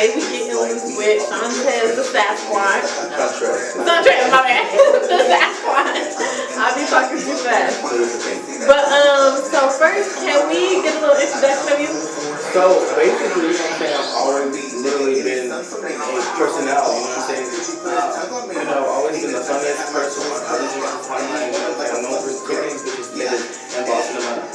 today we getting loose with Shantae the Sasquatch. Trezzy. My bad. The Sasquatch. I'll be talking too fast. But so first, can we get a little introduction of you? So basically, you know what I'm saying, I've always literally been a personality, you know what I'm saying? You know, I've always been the funniest person on television, online, you know what I'm saying? I'm known for kicking bitches, niggas, and bossing them up.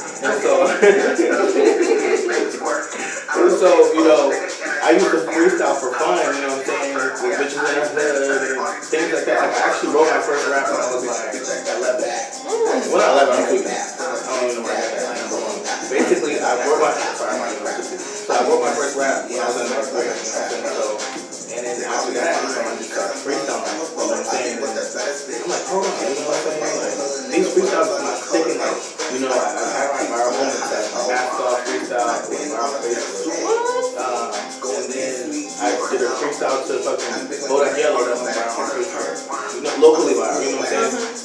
And so, you know, I used to freestyle for fun, you know what I'm saying? With bitches in the hood and things like that. Like, I actually wrote my first rap when I was like 11. Well, not 11, I'm tweaking. I don't even know where I got that number one. Basically, I wrote my first rap when I was in 9th grade, you know what I'm saying? So, and then after that, you know, I just started freestyling, you know what I'm saying? And I'm like, hold on, you know what I'm saying? Like, these freestyles are not sticking, like, you know, I had my viral moments that mask off freestyle with viral Facebook. And then I did a freestyle to fucking Bodak Yellow that went viral on Facebook. You know, locally viral, you know what I'm saying?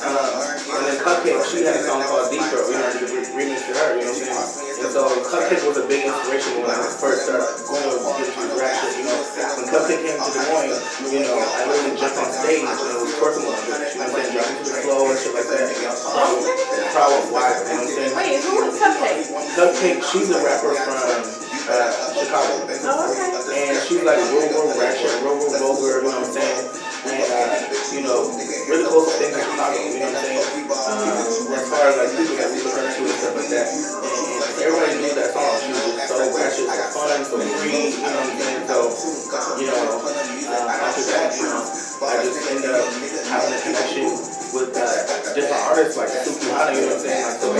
And then Cupcake, she had a song called Deep Throat, you know, I did a remix to her, you know what I'm saying? And so Cupcake was a big inspiration when I first started going to get into rap shit, you know. When Cupcake came to Des Moines, you know, I literally jumped on stage and it was twerking on it, you know what I'm saying? Dropping to the flow and shit like that, you know. Proud of why, you know what I'm saying? Wait, who is Cupcake? Cupcake, she's a rapper from Chicago. Oh, okay. And she's like real ratchet, real vulgar, you know what I'm saying? And, you know, really close to things in Chicago, you know what I'm saying? As far as like people that we look up to and stuff like that. And everybody knew that song. She was just so ratchet, so fun, so free, you know what I'm saying? So, you know, after that, you know, I just ended up having a connection with different artists like Suki Hana, you know what I'm saying? Like, so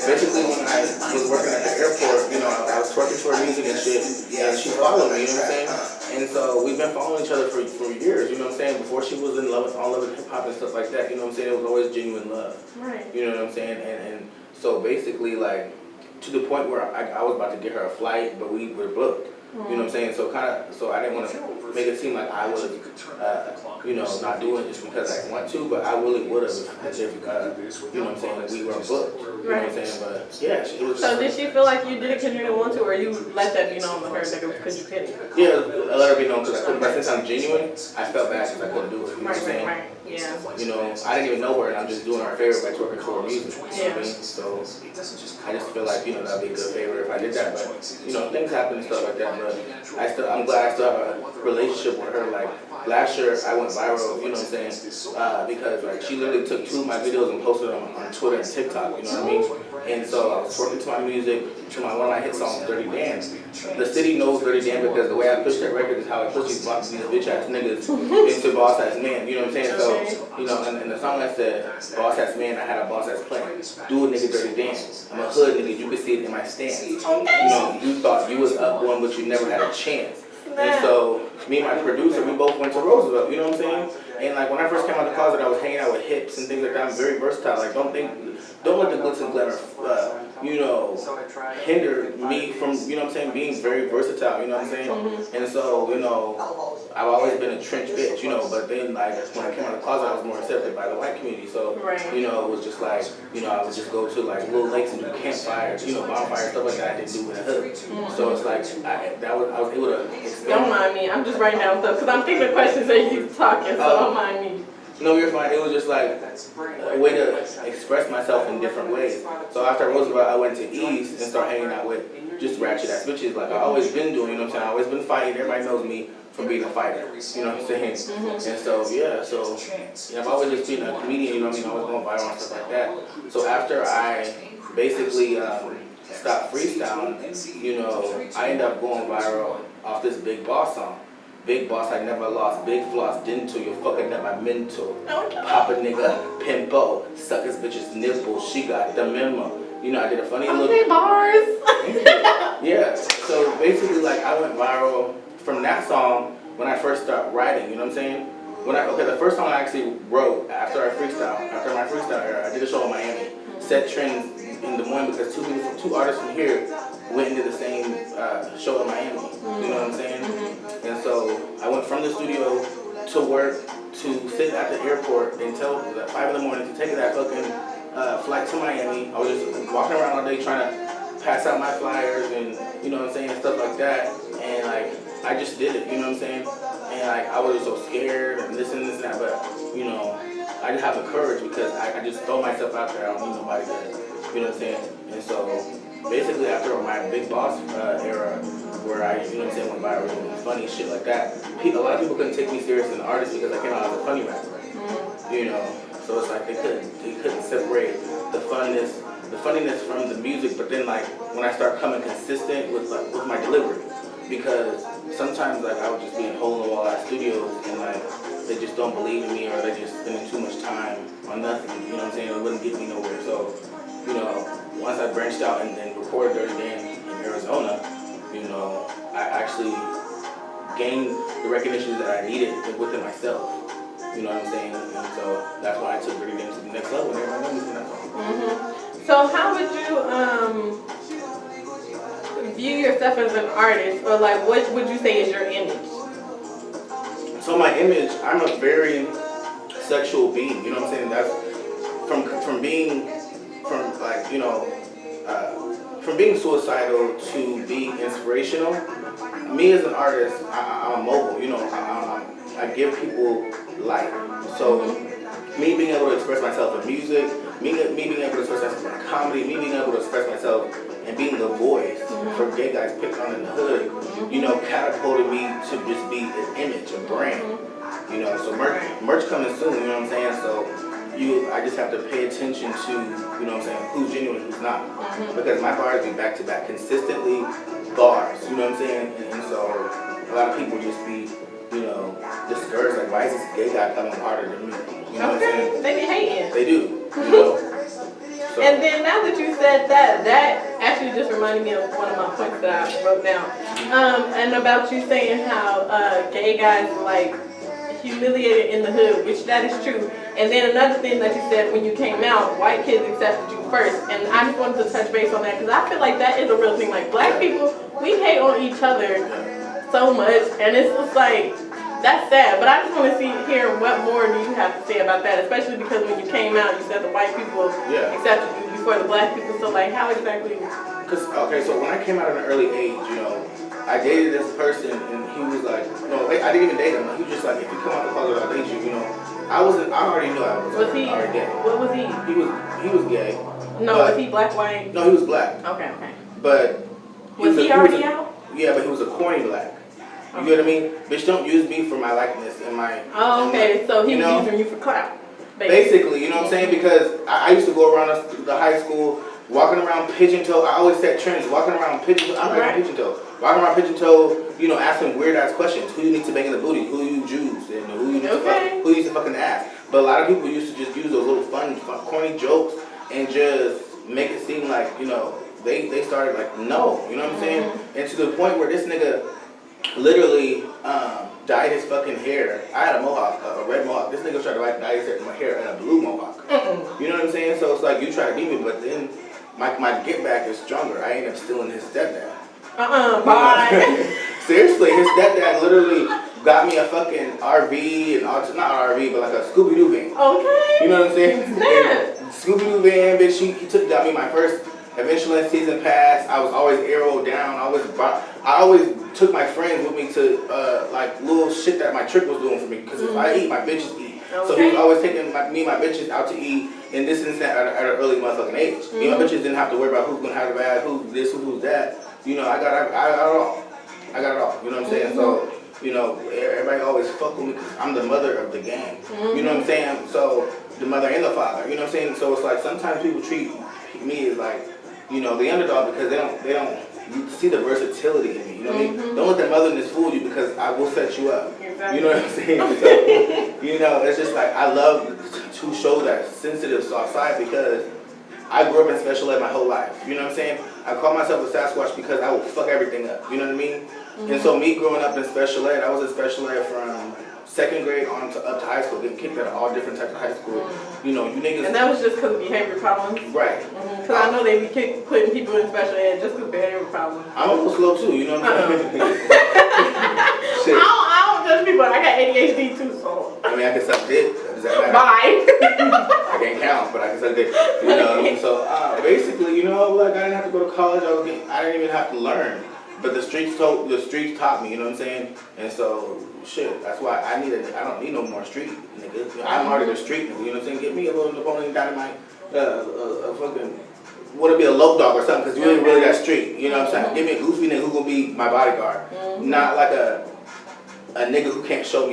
basically when I was working at the airport, you know, I was working for her music and shit, and she followed me, you know what I'm saying? And so we've been following each other for years, you know what I'm saying? Before she was in love with all of hip hop and stuff like that, you know what I'm saying? It was always genuine love. Right. You know what I'm saying? And so basically, like, to the point where I was about to get her a flight, but we were booked. You know what I'm saying? So so I didn't want to make it seem like I was, you know, not doing it just because I want to, but I really would have if you know what I'm saying, we weren't booked. You know what I'm saying? But yeah, it was. So did she feel like you did it because you didn't want to, or you let that be known to her because you couldn't? Yeah, I let her be known because I couldn't. But since I'm genuine, I felt bad because I couldn't do it. You know what I'm saying? Right. Yeah. You know, I didn't even know her, and I'm just doing her a favor by twerking for her music. You know what I mean? So I just feel like, you know, that'd be a good favor if I did that. But you know, things happen and stuff like that. But I'm glad I still have a relationship with her. Like last year, I went viral. You know what I'm saying? Because like she literally took 2 of my videos and posted them on Twitter and TikTok. You know what I mean? And so I was twerking to my music, to one of my hit songs, Dirty Dance. The city knows Dirty Dan because the way I push that record is how I push these bitch ass niggas into boss ass man. You know what I'm saying? So, you know, and the song I said, boss ass man, I had a boss ass plan. Do a nigga dirty dance. I'm a hood nigga, you could see it in my stance. You know, you thought you was up one, but you never had a chance. And so, me and my producer, we both went to Roosevelt, you know what I'm saying? And like when I first came out of the closet, I was hanging out with hips and things like that. I'm very versatile. Like don't let the glitz and glamour, you know, hinder me from, you know what I'm saying, being very versatile, you know what I'm saying? And so, you know, I've always been a trench bitch, you know, but then like when I came out of the closet, I was more accepted by the white community. So, you know, it was just like, you know, I would just go to like little lakes and do campfires, you know, bonfires, stuff like that I didn't do in the hood. So it's like, I was able to expand. Don't mind me, I'm just writing down stuff because I'm thinking of questions as you talking, so don't mind me. No, you're fine. It was just like a way to express myself in different ways. So after Roosevelt, I went to East and started hanging out with just ratchet ass bitches like I've always been doing, you know what I'm saying? I've always been fighting. Everybody knows me for being a fighter, you know what I'm saying? And so, yeah, so I've always just been a comedian, you know what I mean? I was going viral and stuff like that. So after I basically stopped freestyling, you know, I ended up going viral off this Big Boss song. Big boss, I never lost. Big floss, dental. You're fucking up my mental. Pop a nigga, pimpo. Suck his bitch's nipple. She got the memo. You know, I did a funny little. Bars. Yeah. So basically, like, I went viral from that song when I first started writing. You know what I'm saying? The first song I actually wrote after my freestyle era, I did a show in Miami. Set trends in Des Moines because two artists from here went into the same show in Miami. You know what I'm saying? And so I went from the studio to work to sit at the airport until 5 in the morning to take that fucking flight to Miami. I was just walking around all day trying to pass out my flyers and, you know what I'm saying, stuff like that. And like I just did it, you know what I'm saying? And like I was so scared and this and that, but you know, I just have the courage because I just throw myself out there. I don't need nobody to, you know what I'm saying? And so basically after my Big Boss era, where I, you know what I'm saying, went viral and funny shit like that, a lot of people couldn't take me serious as an artist because I came out as a funny rapper, you know. So it's like they couldn't separate the funniness from the music. But then like when I start coming consistent with my delivery, because sometimes like I would just be in hole in the wall at studios and like they just don't believe in me or they just spending too much time on nothing. You know what I'm saying? It wouldn't get me nowhere. So you know, once I branched out and then recorded Dirty Dan in Arizona, you know, I actually gained the recognition that I needed within myself. You know what I'm saying? And so that's why I took Dirty Dan to the next level and everybody knows me. That's all. So how would you view yourself as an artist, or like what would you say is your image? So my image, I'm a very sexual being. You know what I'm saying? That's from being like, you know, from being suicidal to being inspirational. Me as an artist, I'm mobile. You know, I give people life. So me being able to express myself in music, me being able to express myself in comedy, me being able to express myself and being the voice for gay guys picked on in the hood, you know, catapulted me to just be an image, a brand. You know, so merch coming soon, you know what I'm saying? So I just have to pay attention to, you know what I'm saying, who's genuine and who's not. Because my bars be back to back consistently bars, you know what I'm saying? And so a lot of people just be, you know, discouraged, like, why is this gay guy coming harder than me? You know what I'm saying? They be hating. They do, you know. So. And then now that you said that, that actually just reminded me of one of my points that I wrote down. And about you saying how gay guys like humiliated in the hood, which that is true. And then another thing that you said when you came out, white kids accepted you first. And I just wanted to touch base on that because I feel like that is a real thing. Like black people, we hate on each other so much, and it's just like, that's sad. But I just want to hear what more do you have to say about that, especially because when you came out, you said the white people accepted you before the black people. So like, how exactly? Okay, so when I came out at an early age, you know, I dated this person, and he was like, no, I didn't even date him. He was just like, if you come out the closet, I'll date you. You know, I already knew I was he already gay. What was he? He was gay. No, was he black, white? No, he was black. Okay. But was he already out? Yeah, but he was a corny black. You get what I mean? Bitch, don't use me for my likeness and my... Oh, okay. So he was using you for clout. Basically, you know what I'm saying? Because I used to go around the high school, walking around pigeon-toe. I always set trends, walking around pigeon-toe. I'm not even pigeon-toe. Walking around pigeon-toe, you know, asking weird-ass questions. Who you need to bang in the booty? Who you Jews? And who you need to fuck? Who you need to fucking ask? But a lot of people used to just use those little fun, corny jokes and just make it seem like, you know, they started like, no. You know what I'm saying? And to the point where this nigga literally dyed his fucking hair. I had a mohawk, a red mohawk. This nigga tried to dye his hair in a blue mohawk. You know what I'm saying? So it's like, you try to beat me, but then my get back is stronger. I end up stealing his stepdad. Bye. Seriously, his stepdad literally got me a fucking RV, and not RV, but like a Scooby-Doo van. Okay. You know what I'm saying? Scooby-Doo van, bitch, he got me my first Adventureland season pass. I was always arrowed down. I always took my friends with me to like little shit that my trick was doing for me. Because if I eat, my bitches eat. Okay. So he was always taking me and my bitches out to eat in this and that at an early motherfucking age. Me and my bitches didn't have to worry about who's gonna have the bad, who's this, who's that. You know, I got it all. I got it all. You know what I'm saying? So, you know, everybody always fuck with me because I'm the mother of the gang. You know what I'm saying? So the mother and the father. You know what I'm saying? So it's like sometimes people treat me as like, you know, the underdog because they don't you see the versatility in me. You know what I mean? Don't let that motherness fool you because I will set you up. Exactly. You know what I'm saying? So, you know, it's just like I love to show that sensitive soft side because I grew up in special ed my whole life. You know what I'm saying? I call myself a Sasquatch because I will fuck everything up. You know what I mean? And so me growing up in special ed, I was in special ed from second grade on to up to high school, getting kicked out of all different types of high school. You know, you niggas. And that was just because of behavior problems? Right. Because I know they be putting people in special ed just because of behavior problems. I'm a little slow too, you know what I'm saying? Shit. I don't judge people, I got ADHD too, so. I mean, I can suck dick. Does that matter? Bye. I can't count, but I can suck dick. You know, so basically, you know, like I didn't have to go to college. I didn't even have to learn. But the streets taught me, you know what I'm saying? And so, shit, that's why I don't need no more street niggas. I'm already the street nigga, you know what I'm saying? Give me a little Napoleon Dynamite, fucking, wanna be a low dog or something, cause you ain't really that street, you know what I'm saying? Give me a goofy nigga who gonna be my bodyguard. Not like a nigga who can't show me